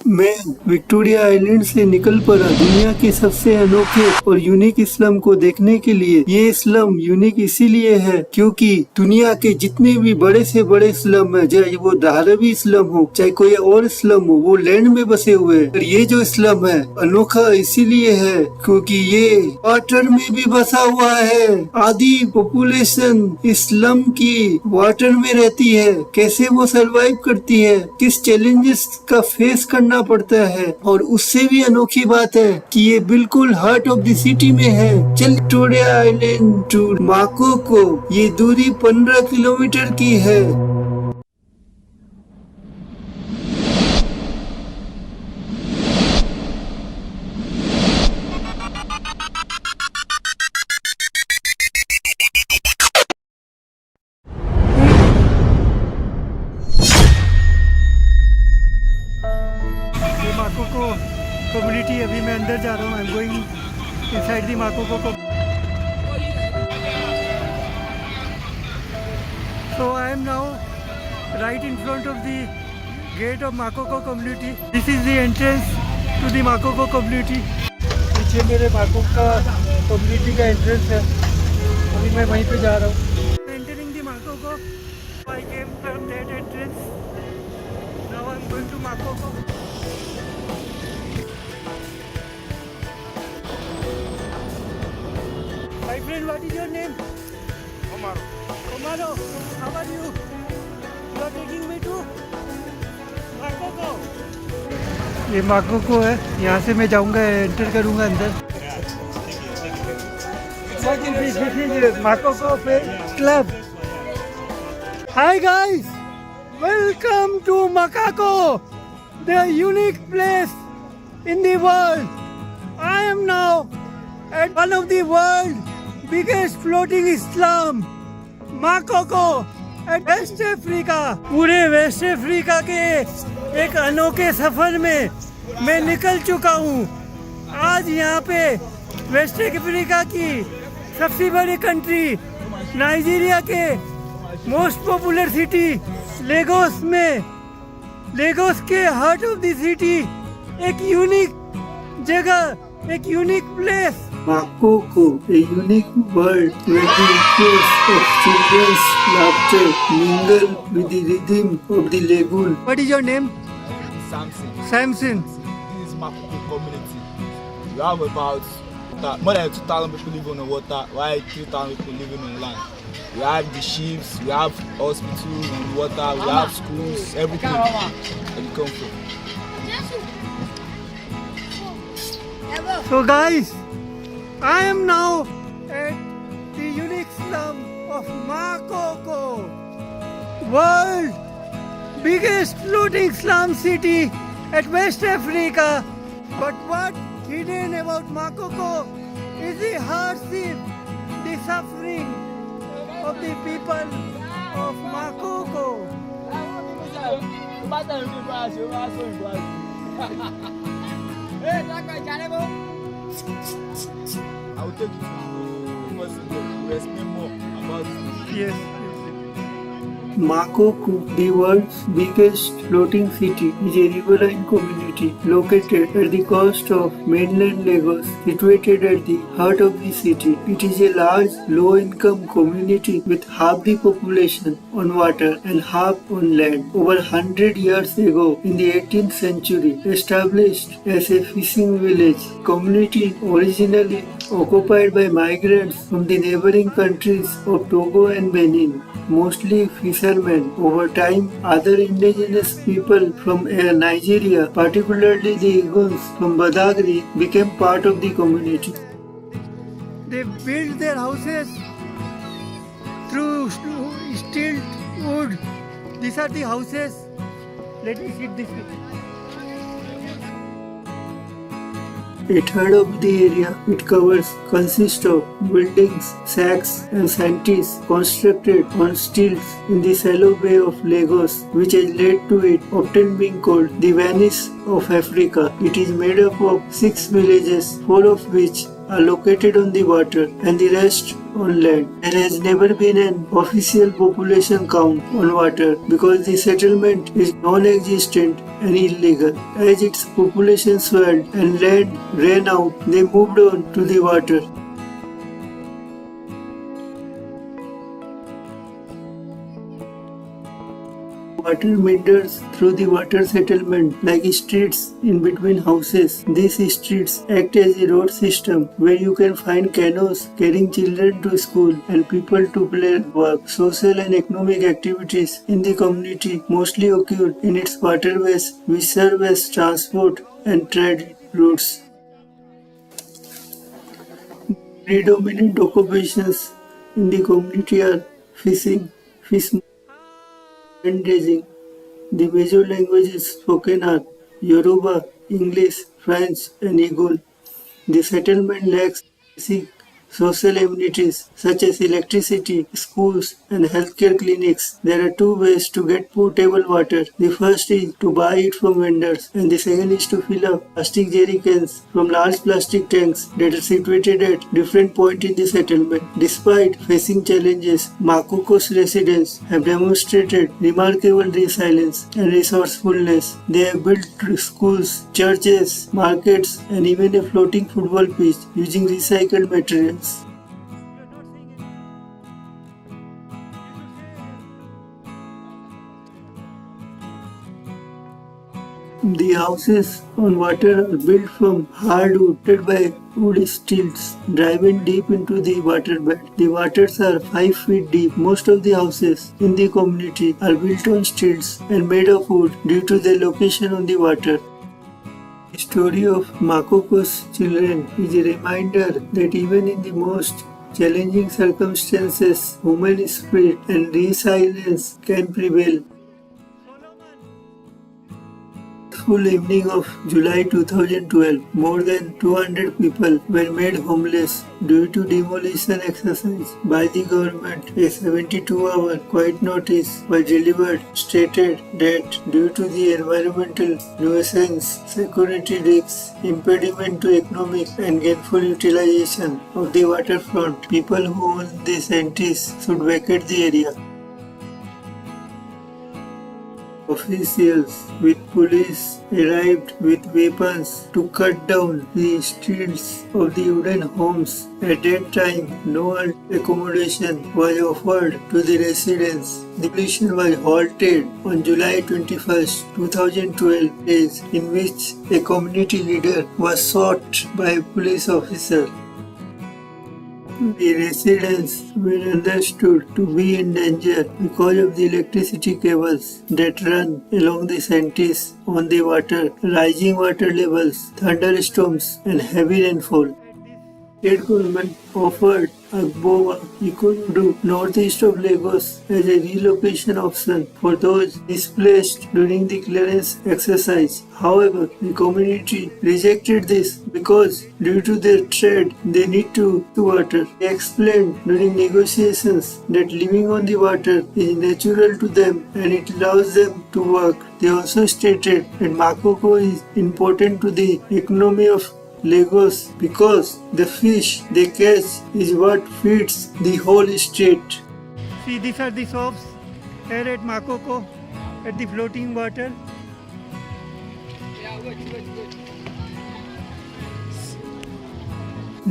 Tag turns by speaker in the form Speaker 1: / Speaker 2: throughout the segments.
Speaker 1: मैं Victoria island से निकल पड़ा दुनिया के सबसे अनोखे और यूनिक स्लम को देखने के लिए। ये स्लम यूनिक इसीलिए है क्योंकि दुनिया के जितने भी बड़े से बड़े स्लम है, चाहे वो धारावी स्लम हो चाहे कोई और स्लम हो, वो लैंड में बसे हुए हैं। और ये जो स्लम है अनोखा इसीलिए है क्योंकि ये वाटर में भी बसा हुआ है। आधी पॉपुलेशन स्लम की वाटर में रहती है। कैसे वो सरवाइव करती है, किस चैलेंजेस का फेस करना पड़ता है, और उससे भी अनोखी बात है कि ये बिल्कुल हार्ट ऑफ द सिटी में है। चल विक्टोरिया आइलैंड टू माकोको, ये दूरी 15 किलोमीटर की है। माकोको कम्युनिटी, अभी मैं अंदर जा रहा हूँ। I am going inside the Makoko. So I am now right in front of the gate of Makoko community. This is the entrance to the Makoko community. पीछे मेरे माकोको कम्युनिटी का एंट्रेंस है। अभी मैं वहीं पे जा रहा हूँ। Entering the Makoko, I came from that entrance. Now I am going to Makoko. My friend, what is your name? Omaro. Omaro, how are you? You are taking me to Makoko. ये माकोको है, यहाँ से मैं जाऊँगा, enter करूँगा अंदर। This is Makoko Club. Hi guys, welcome to Makoko, the unique place in the world. I am now at one of the world's biggest floating slum, Makoko at West Africa. पूरे West Africa के एक अनोखे सफर में मैं निकल चुका हूँ। आज यहाँ पे वेस्ट अफ्रीका की सबसे बड़ी कंट्री नाइजीरिया के मोस्ट पॉपुलर सिटी लेगोस में, लेगोस के हार्ट ऑफ द सिटी, एक यूनिक जगह, एक unique place, Makoko, a unique world where the echoes of children's laughter mingle with the rhythm of the lagoon. What is your name?
Speaker 2: Samson.
Speaker 1: Samson.
Speaker 2: This is Makoko community. We have about more than 2,000 people living on the water, while 3,000 people living on land. We have the ships, we have hospitals on the water, we have schools, everything that you come from.
Speaker 1: So guys, I am now at the unique slum of Makoko, world biggest floating slum city at West Africa. But what hidden about Makoko is the hardship, the suffering of the people of Makoko.
Speaker 2: I will take you to explain more about it.
Speaker 1: Yes. Makoko, the world's biggest floating city, is a riverine community located at the coast of mainland Lagos, situated at the heart of the city. It is a large, low-income community with half the population on water and half on land. Over 100 years ago, in the 18th century, established as a fishing village, community originally occupied by migrants from the neighboring countries of Togo and Benin, mostly fishermen. Over time, other indigenous people from Nigeria, particularly the Igons from Badagry, became part of the community. They built their houses through stilt wood. These are the houses. Let me sit this way. A third of the area it covers consists of buildings, shacks and shanties constructed on stilts in the shallow bay of Lagos, which has led to it often being called the Venice of Africa. It is made up of 6 villages, 4 of which are located on the water and the rest on land. There has never been an official population count on water because the settlement is non-existent and illegal. As its population swelled and land ran out, they moved on to the water. Water meanders through the water settlement like streets in between houses. These streets act as a road system where you can find canoes carrying children to school and people to play and work. Social and economic activities in the community mostly occur in its waterways, which serve as transport and trade routes. Predominant occupations in the community are fishing, fish and raising. The major languages spoken are Yoruba, English, French, and Igbo. The settlement lacks basic social amenities such as electricity, schools, and healthcare clinics. There are two ways to get potable water. The first is to buy it from vendors, and the second is to fill up plastic jerry cans from large plastic tanks that are situated at different points in the settlement. Despite facing challenges, Makoko's residents have demonstrated remarkable resilience and resourcefulness. They have built schools, churches, markets, and even a floating football pitch using recycled materials. The houses on water are built from hardwood made by wood stilts driven deep into the waterbed. The waters are 5 feet deep. Most of the houses in the community are built on stilts and made of wood due to their location on the water. The story of Makoko's children is a reminder that even in the most challenging circumstances, human spirit and resilience can prevail. Full evening of July 2012, more than 200 people were made homeless due to demolition exercise by the government. A 72-hour quiet notice was delivered stated that due to the environmental nuisance, security risks, impediment to economic and gainful utilization of the waterfront, people who own these entities should vacate the area. Officials with police arrived with weapons to cut down the stilts of the wooden homes. At that time, no accommodation was offered to the residents. The demolition was halted on July 21, 2012, days in which a community leader was shot by a police officer. The residents were understood to be in danger because of the electricity cables that run along the sentients on the water, rising water levels, thunderstorms, and heavy rainfall. State government offered Agbowa Ikorodu, northeast of Lagos, as a relocation option for those displaced during the clearance exercise. However, the community rejected this because due to their trade, they need to water. They explained during negotiations that living on the water is natural to them and it allows them to work. They also stated that Makoko is important to the economy of Lagos because the fish they catch is what feeds the whole state. See, these are the shops here at Makoko at the floating water.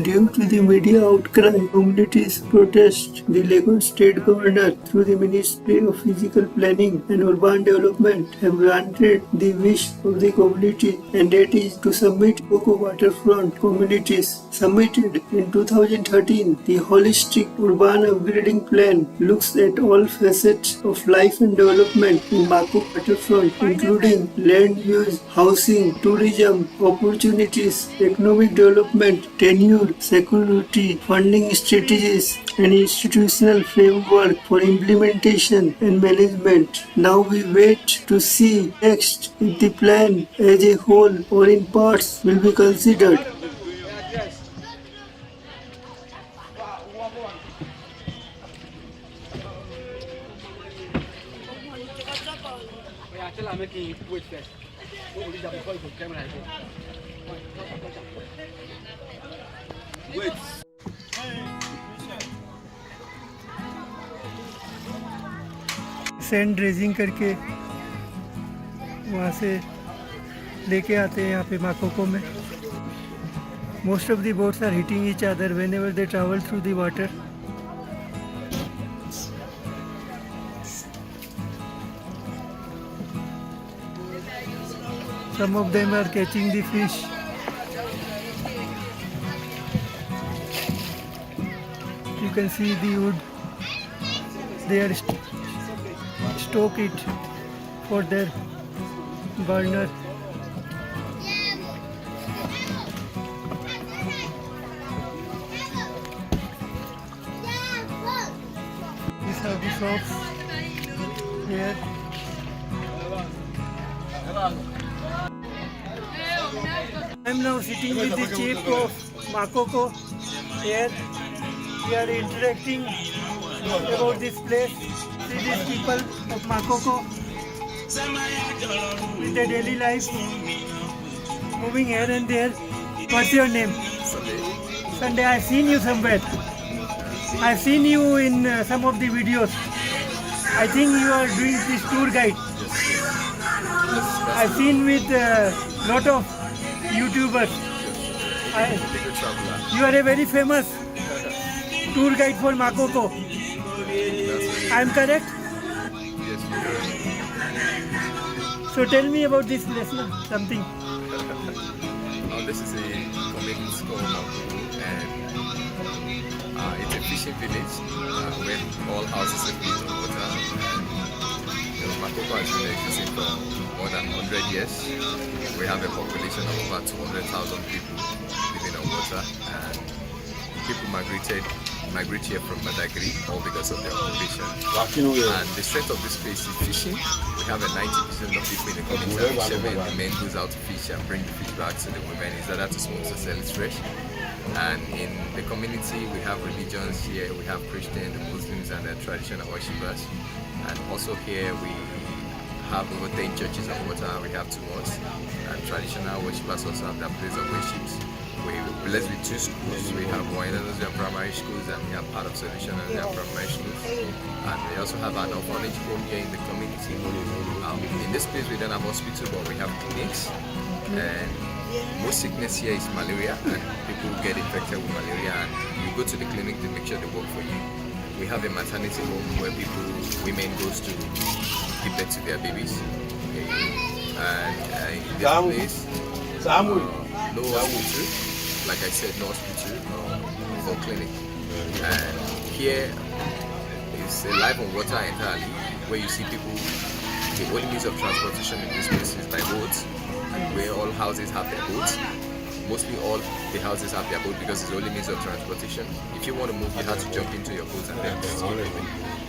Speaker 1: Due to the media outcry, communities protest, the Lagos State Governor, through the Ministry of Physical Planning and Urban Development, have granted the wish of the community, and that is to submit Makoko waterfront communities. Submitted in 2013, the holistic urban upgrading plan looks at all facets of life and development in Makoko waterfront, including land use, housing, tourism, opportunities, economic development, tenure, security, funding strategies, and institutional framework for implementation and management. Now we wait to see next if the plan as a whole or in parts will be considered.
Speaker 2: Wait.
Speaker 1: Sand dredging करके वहाँ से लेके आते हैं यहाँ पे माकोको में. Most of the boats are hitting each other whenever they travel through the water. Some of them are catching the fish. You can see the wood. They are stoke it for their burner. These are the shops here. I am now sitting with the chief of Makoko here. We are interacting about this place. See these people of Makoko with their daily life, moving here and there. What's your name? Sunday. I've seen you somewhere. I've seen you in some of the videos. I think you are doing this tour guide. I've seen with lot of YouTubers. You are a very famous tour guide for Makoko. I am correct?
Speaker 3: Yes,
Speaker 1: So tell me about this place, na? Something.
Speaker 3: This is a community called Makoko, and it's a fishing village where all houses are built on water. Makoko has been existing for more than 100 years. We have a population of over 200,000 people living on water, and people migrate here from Badagry, all because of their occupation. And the strength of this place is fishing. We have a 90% of people in the community, whichever the men goes out to fish and bring the fish back to the women, is that to smoke to sell it fresh. And in the community we have religions here. We have Christians, the Muslims, and the traditional worshippers. And also here we have over 10 churches on water. We have 2 mosques, and traditional worshippers also have their place of worship. We're blessed with 2 schools. We have one in the primary schools, and we have part of solution in the primary schools. And we also have an orphanage home here in the community. In this place we don't have hospital, but we have clinics. And most sickness here is malaria, and people get infected with malaria, and you go to the clinic to make sure they work for you. We have a maternity home where women goes to give birth to their babies. Okay. And in this place, no hospital, like I said, no hospital or clinic. And here is a life on water entirely, where you see people. The only means of transportation in this place is by boats, and where all houses have their boats. Mostly all the houses have their boat because it's the only means of transportation. If you want to move, you have to jump into your boat and then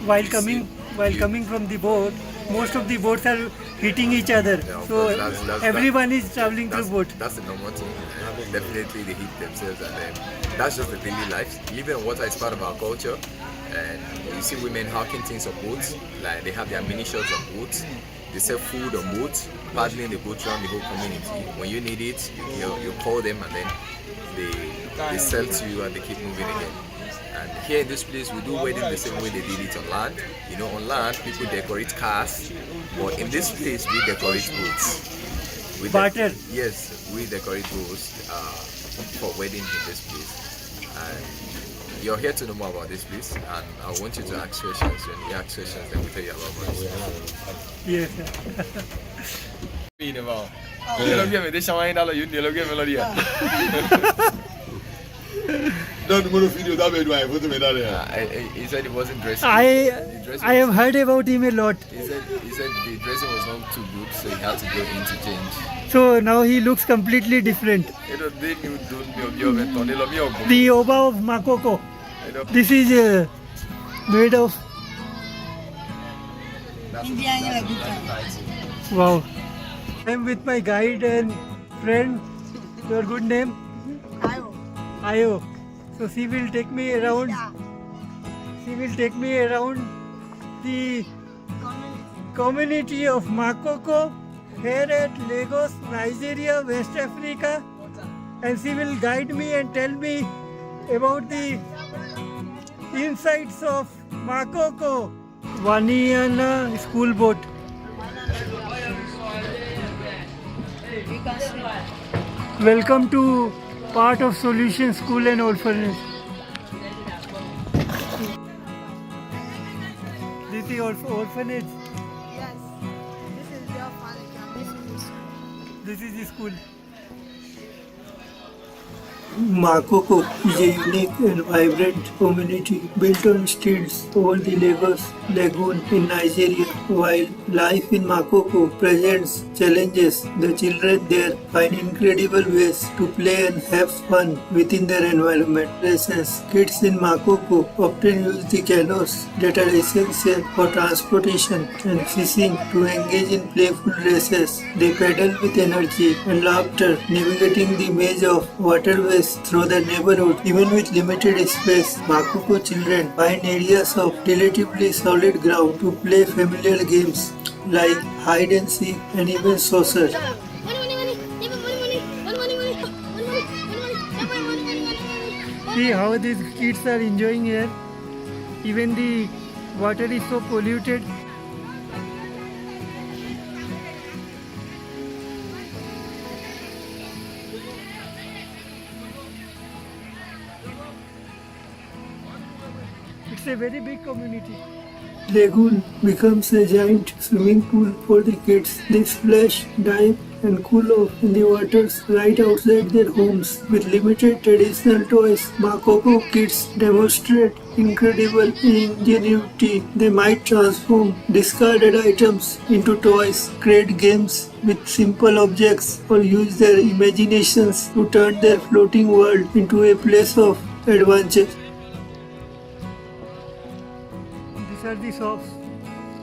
Speaker 1: While coming from the boat, most of the boats are hitting each other.
Speaker 3: Yeah,
Speaker 1: so
Speaker 3: that's
Speaker 1: everyone is traveling through boat.
Speaker 3: That's the normal thing. And definitely they hit themselves, and then that's just the daily life. Living on water is part of our culture. And you see women hawking things on boats, like they have their mini shops on boats. They sell food on boats, paddling the boat around the whole community. When you need it, you call them, and then they sell to you, and they keep moving again. And here in this place, we do wedding the same way they did it on land. You know, on land, people decorate cars, but in this place, we decorate boats.
Speaker 1: Barter.
Speaker 3: Yes, we decorate boats for weddings in this place. And you're here to know more about this place, and I want you to ask questions. When you ask questions, then we'll tell you about this.
Speaker 1: Yes.
Speaker 3: He said he wasn't dressing.
Speaker 1: I have heard about him a lot.
Speaker 3: He said the dressing was not too good, so he had to go in to change.
Speaker 1: So now he looks completely different. The Oba of Makoko. This is made of. Wow. I am with my guide and friend. Your good name? Ayo. So she will take me around. She will take me around the community of Makoko here at Lagos, Nigeria, West Africa, and she will guide me and tell me about the insights of Makoko. Vaniana school boat. Welcome to part of Solution School and Orphanage. This is orphanage.
Speaker 4: Yes, this is the orphanage and this is the school.
Speaker 1: This is the school. Makoko is a unique and vibrant community built on stilts over the Lagos Lagoon in Nigeria. While life in Makoko presents challenges, the children there find incredible ways to play and have fun within their environment. For instance, kids in Makoko often use the canoes that are essential for transportation and fishing to engage in playful races. They paddle with energy and laughter, navigating the maze of waterways through the neighborhood. Even with limited space, Makoko children find areas of relatively solid ground to play familiar games like hide and seek and even saucer. See how these kids are enjoying here. Even the water is so polluted. It's a very big community. Lagoon becomes a giant swimming pool for the kids. They splash, dive and cool off in the waters right outside their homes. With limited traditional toys, Makoko kids demonstrate incredible ingenuity. They might transform discarded items into toys, create games with simple objects, or use their imaginations to turn their floating world into a place of adventure. These are the shops.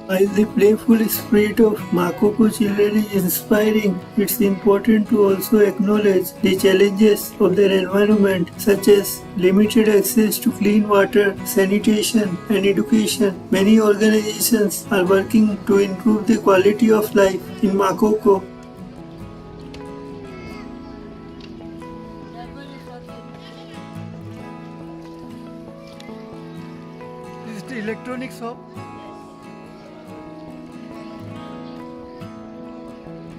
Speaker 1: While the playful spirit of Makoko children is inspiring, it's important to also acknowledge the challenges of their environment, such as limited access to clean water, sanitation, and education. Many organizations are working to improve the quality of life in Makoko. This is the electronic shop.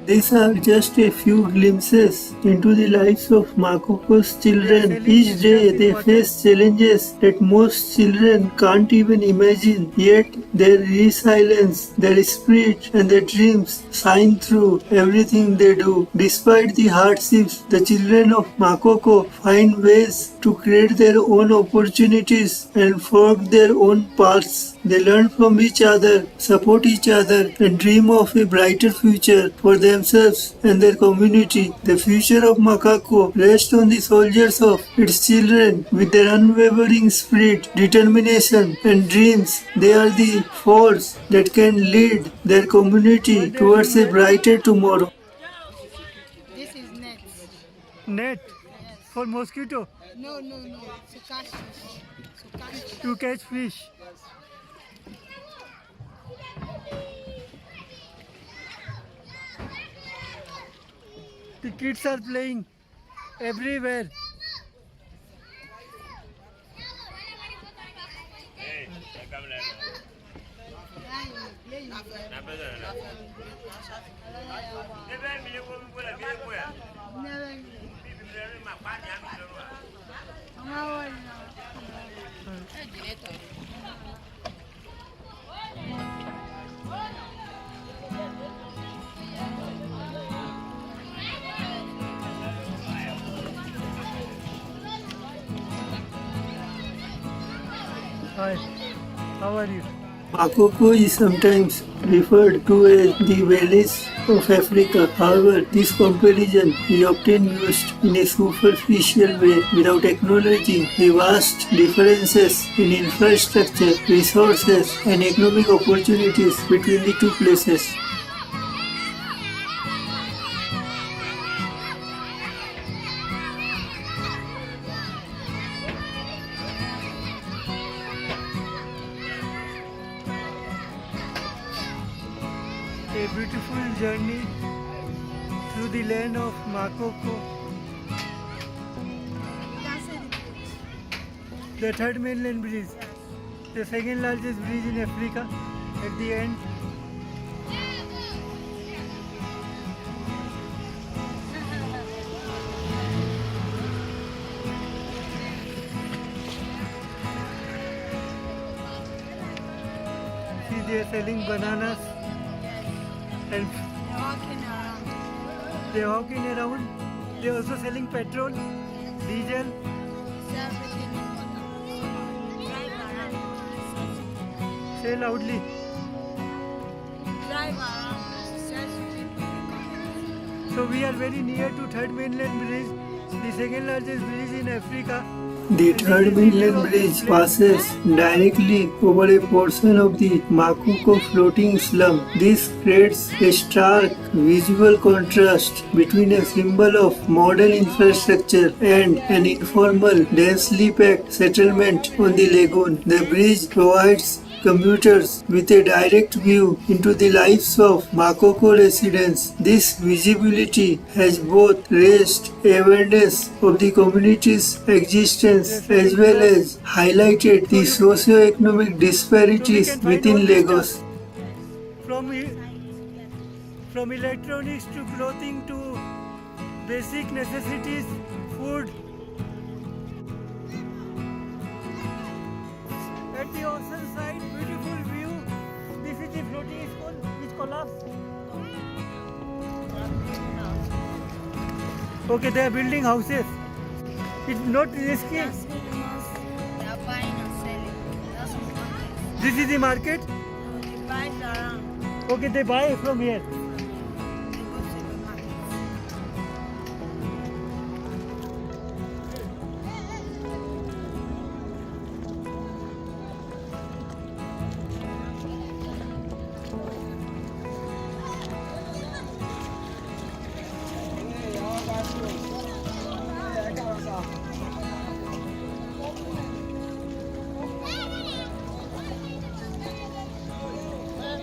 Speaker 1: These are just a few glimpses into the lives of Makoko's children. Each day they face challenges that most children can't even imagine, yet their resilience, their spirit and their dreams shine through everything they do. Despite the hardships, the children of Makoko find ways to create their own opportunities and forge their own paths. They learn from each other, support each other, and dream of a brighter future for themselves and their community. The future of Makoko rests on the shoulders of its children. With their unwavering spirit, determination, and dreams, they are the force that can lead their community towards a brighter tomorrow.
Speaker 4: This is net.
Speaker 1: Net for mosquito
Speaker 4: No. To catch fish.
Speaker 1: to catch fish. The kids are playing everywhere. Hi, how are you? Makoko is sometimes referred to as the Venice of Africa. However, this comparison is often used in a superficial way without acknowledging the vast differences in infrastructure, resources, and economic opportunities between the two places. A beautiful journey through the land of Makoko, the third mainland bridge, the second largest bridge in Africa, at the end. See, they are selling bananas and
Speaker 4: Walking around.
Speaker 1: they are walking around. They are also selling petrol, diesel.
Speaker 4: It's everything important. Drive around.
Speaker 1: Say loudly.
Speaker 4: Drive around. Successful.
Speaker 1: So we are very near to Third Mainland Bridge, the second largest bridge in Africa. The Third Mainland Bridge passes directly over a portion of the Makoko floating slum. This creates a stark visual contrast between a symbol of modern infrastructure and an informal, densely packed settlement on the lagoon. The bridge provides commuters with a direct view into the lives of Makoko residents. This visibility has both raised awareness of the community's existence as well as highlighted the socio-economic disparities within Lagos. From electronics to clothing to basic necessities, food. At the ocean side, beautiful view. This is the floating school which collapsed. Okay, they are building houses. It's not risky.
Speaker 4: They are buying and selling. That's what market.
Speaker 1: This is the market.
Speaker 4: No, they buy around.
Speaker 1: Okay, they buy from here.
Speaker 4: They go to the market.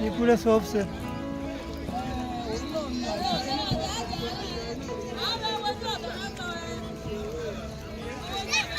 Speaker 1: ये पूरा shop से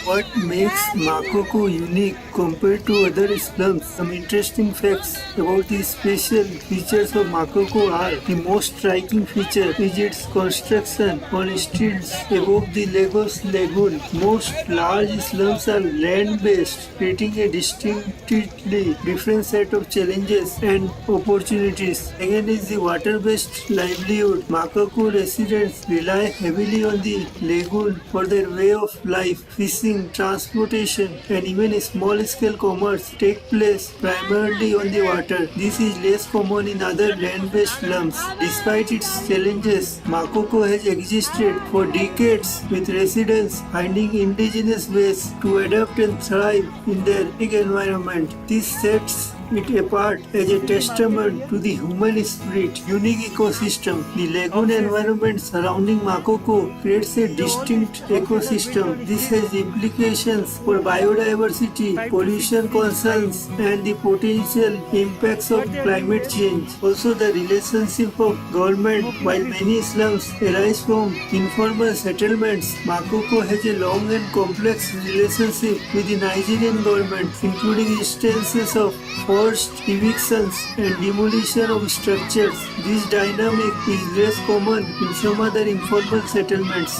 Speaker 1: What makes Makoko unique compared to other slums? Some interesting facts about the special features of Makoko are: the most striking feature is its construction on stilts above the Lagos lagoon. Most large slums are land-based, creating a distinctly different set of challenges and opportunities. Second is the water-based livelihood. Makoko residents rely heavily on the lagoon for their way of life. Fishing, transportation, and even small-scale commerce take place primarily on the water. This is less common in other land-based slums. Despite its challenges, Makoko has existed for decades, with residents finding indigenous ways to adapt and thrive in their unique environment. This sets it apart as a testament to the human spirit. Unique ecosystem. The lagoon environment surrounding Makoko creates a distinct ecosystem. This has implications for biodiversity, pollution concerns, and the potential impacts of climate change. Also, the relationship of government. While many slums arise from informal settlements, Makoko has a long and complex relationship with the Nigerian government, including instances of forced evictions and demolition of structures. This dynamic is less common in some other informal settlements.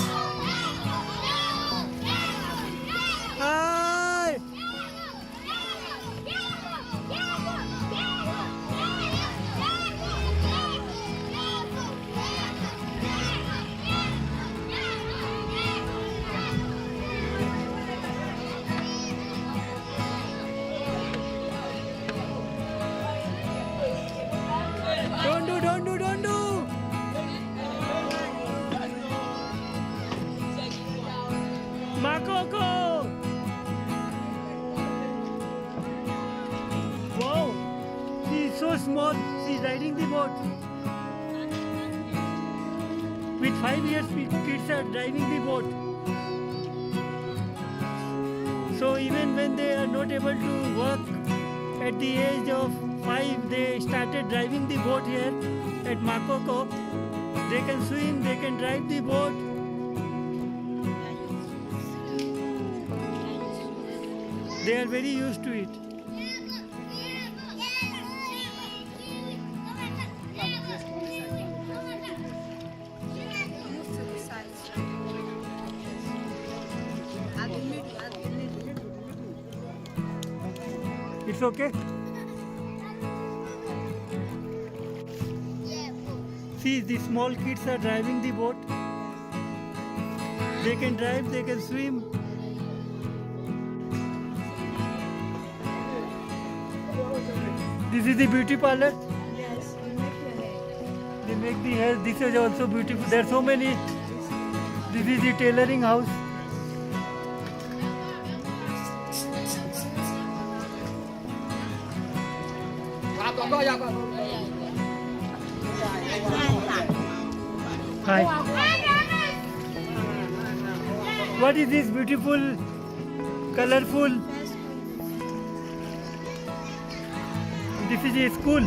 Speaker 1: Hi! Don't do! Makoko! Wow! She is so small. She is riding the boat. With 5 years, kids are driving the boat. So even when they are not able to work at the age of 5, they started driving the boat here at Makoko. They can swim, they can drive the boat. They are very used to it. It's okay? See, the small kids are driving the boat. They can drive, they can swim. This is the beauty parlor.
Speaker 4: Yes, you make your hair.
Speaker 1: They make the hair. This is also beautiful. There are so many. This is the tailoring house. Hi. What is this beautiful, colorful? This is a school.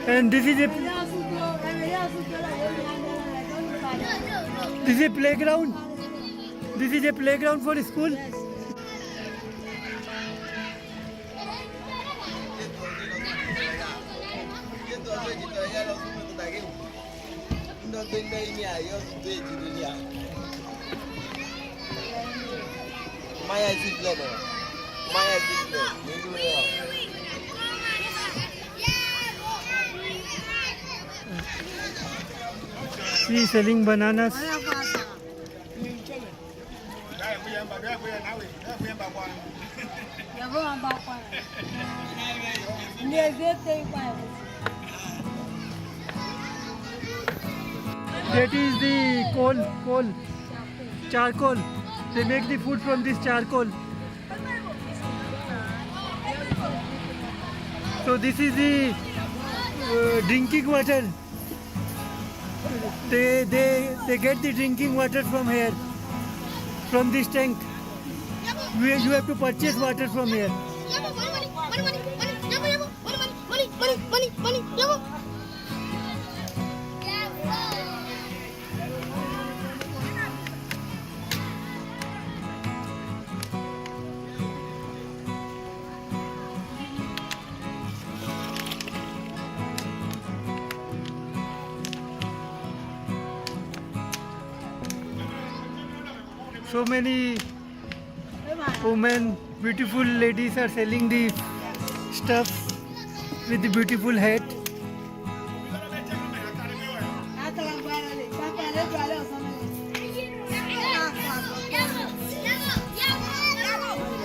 Speaker 1: And this is a playground. This is a playground for school. He is selling bananas. That is the charcoal. They make the food from this charcoal. So this is the drinking water. They get the drinking water from here, from this tank. You have to purchase water from here. So many women, beautiful ladies are selling the stuff with the beautiful hat.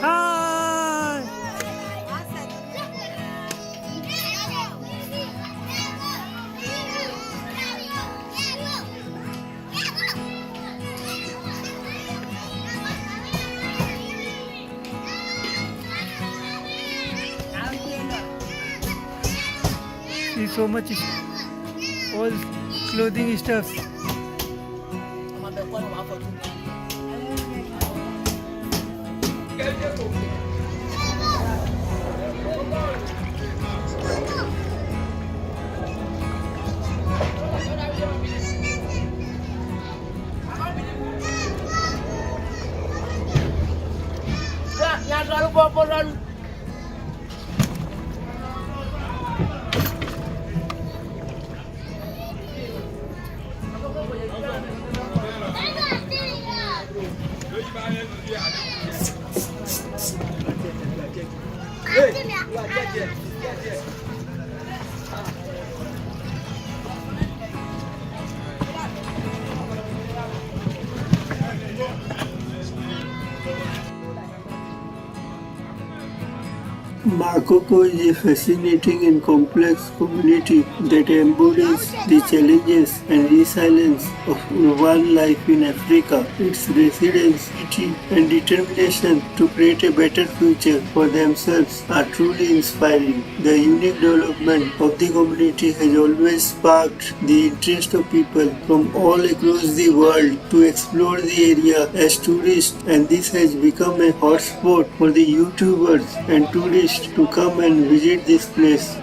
Speaker 1: Hi! See so much, all clothing stuff. Makoko is a fascinating and complex community that embodies the challenges and resilience of urban life in Africa. Its residents, energy and determination to create a better future for themselves are truly inspiring. The unique development of the community has always sparked the interest of people from all across the world to explore the area as tourists, and this has become a hotspot for the YouTubers and tourists to come and visit this place.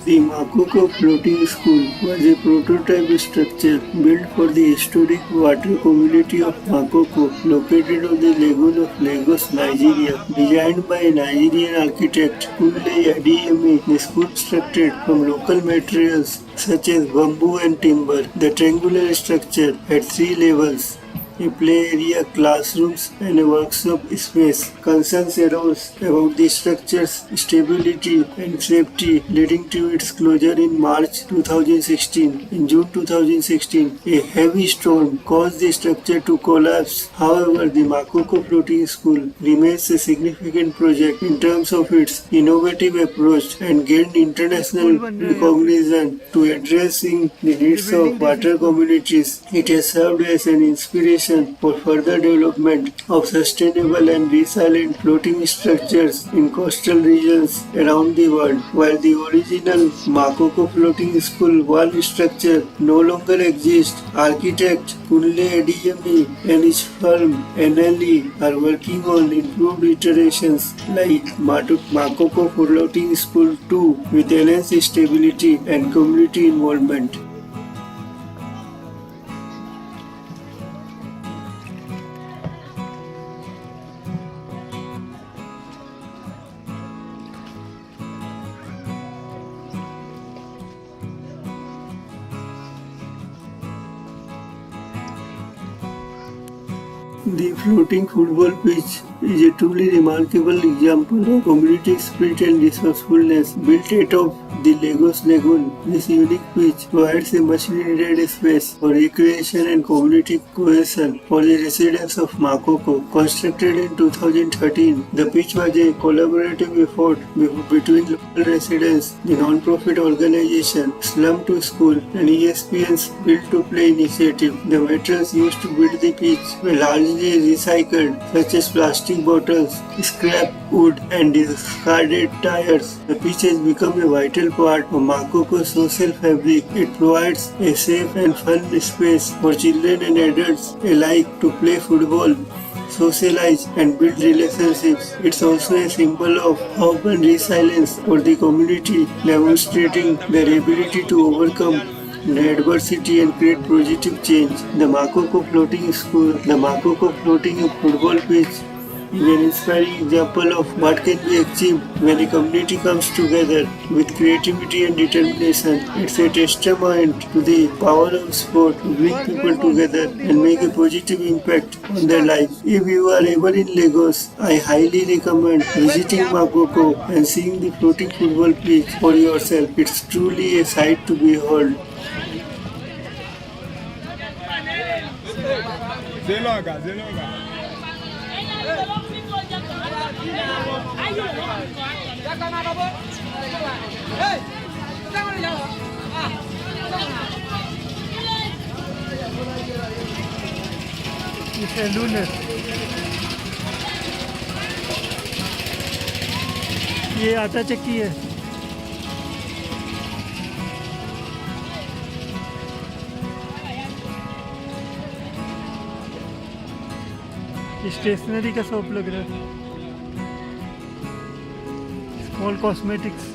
Speaker 1: The Makoko floating school was a prototype structure built for the historic water community of Makoko, located on the lagoon of Lagos, Nigeria. Designed by a Nigerian architect Kunle Adeyemi, the school constructed from local materials such as bamboo and timber. The triangular structure had 3 levels, a play area, classrooms, and a workshop space. Concerns arose about the structure's stability and safety, leading to its closure in March 2016. In June 2016, a heavy storm caused the structure to collapse. However, the Makoko Floating School remains a significant project in terms of its innovative approach and gained international recognition to addressing the needs of water communities. It has served as an inspiration for further development of sustainable and resilient floating structures in coastal regions around the world. While the original Makoko Floating School wall structure no longer exists, architect Kunle Adeyemi and his firm NLE are working on improved iterations like Makoko Floating School 2 with enhanced stability and community involvement. The floating football pitch is a truly remarkable example of community spirit and resourcefulness. Built atop the Lagos Lagoon, this unique pitch provides a much-needed space for recreation and community cohesion for the residents of Makoko. Constructed in 2013, the pitch was a collaborative effort between local residents, the non-profit organization Slum to School, and ESPN's Build to Play initiative. The materials used to build the pitch were largely recycled, such as plastic bottles, scrap wood, and discarded tires. The pitch has become a vital part of Makoko's social fabric. It provides a safe and fun space for children and adults alike to play football, socialize, and build relationships. It's also a symbol of hope and resilience for the community, demonstrating their ability to overcome the adversity and create positive change. The Makoko Floating School, the Makoko Floating Football Pitch, is an inspiring example of what can be achieved when a community comes together with creativity and determination. It's a testament to the power of sport to bring people together and make a positive impact on their lives. If you are ever in Lagos, I highly recommend visiting Makoko and seeing the floating football pitch for yourself. It's truly a sight to behold.
Speaker 5: It's a lunar. ये आटा चक्की है. Stationery का shop लग रहा है. Small cosmetics.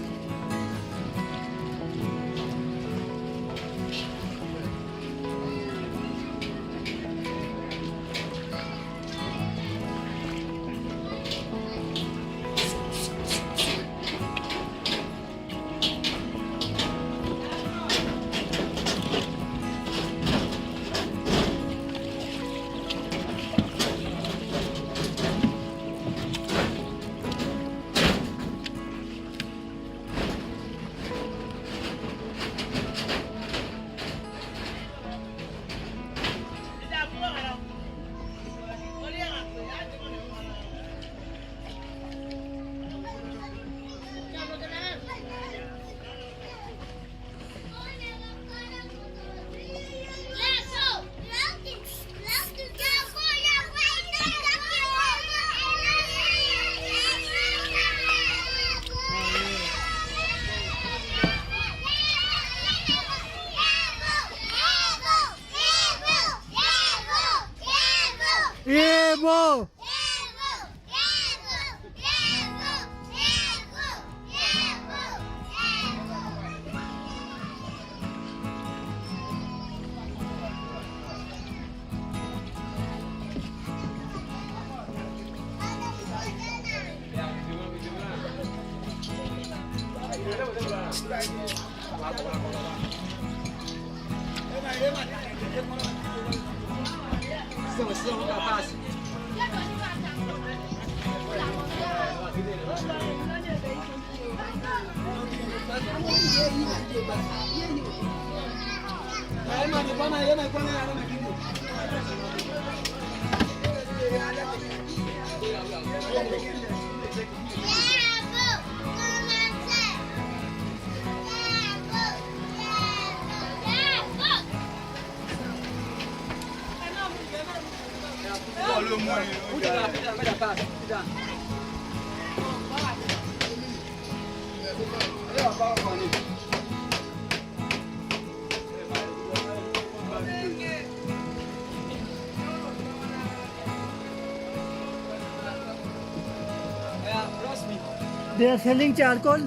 Speaker 5: They are selling charcoal.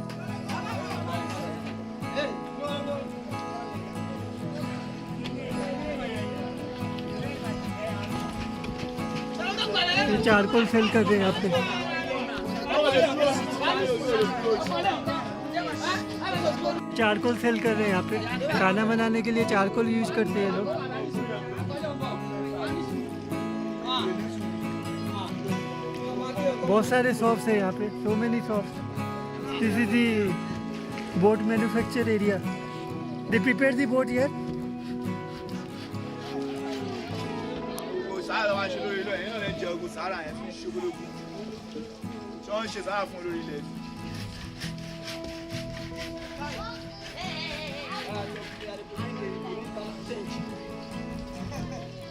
Speaker 5: ये charcoal cell कर रहे हैं यहाँ पे. चारकोल सेल कर रहे हैं यहाँ पे. खाना बनाने के लिए चारकोल यूज करते हैं लोग. बहुत सारे शॉप्स है यहाँ पे. So many shops. This is the boat manufacture area. They prepare the boat here.
Speaker 2: Sára wa ṣe lórí ilé ẹ̀yìn náà lè jẹ ogun sára yẹn fi ṣogológun tí wọ́n ń ṣe sára fún lórí ilẹ̀.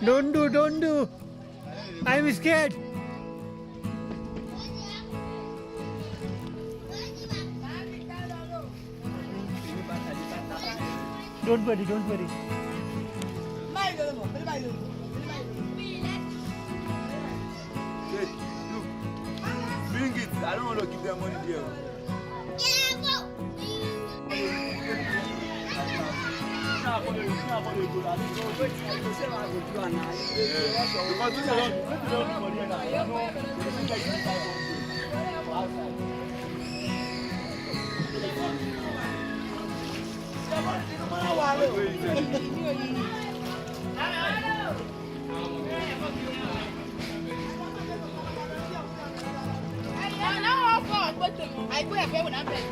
Speaker 5: Don't do. I'm scared. Don't worry.
Speaker 2: Bring it. I don't want to give them money there.
Speaker 6: I put a paper on bed.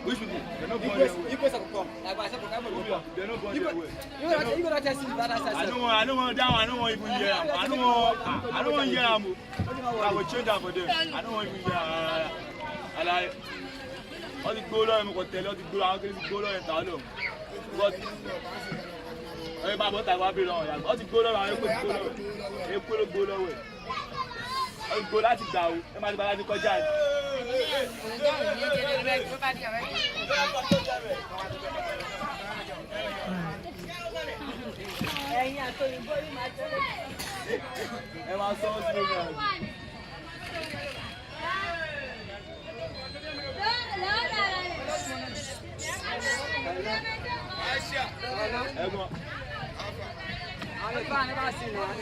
Speaker 2: Which people? They're not going anywhere. They're not going anywhere. I don't want down. I don't want even hear. I don't want hear. I will change that for them. I don't want even hear. I like all the gold I'm going to tell all the gold. I'm going to go and tell them. But everybody will be wrong. All the gold I'm going to put the gold away. All the gold láti gbà o. Ẹ máa ti bá láti kọjá. Ẹ máa sọ ọ́ sí omi àgbẹ̀. Ẹ̀gbọ́n. Àwọn ìfáàní bá sí i náà.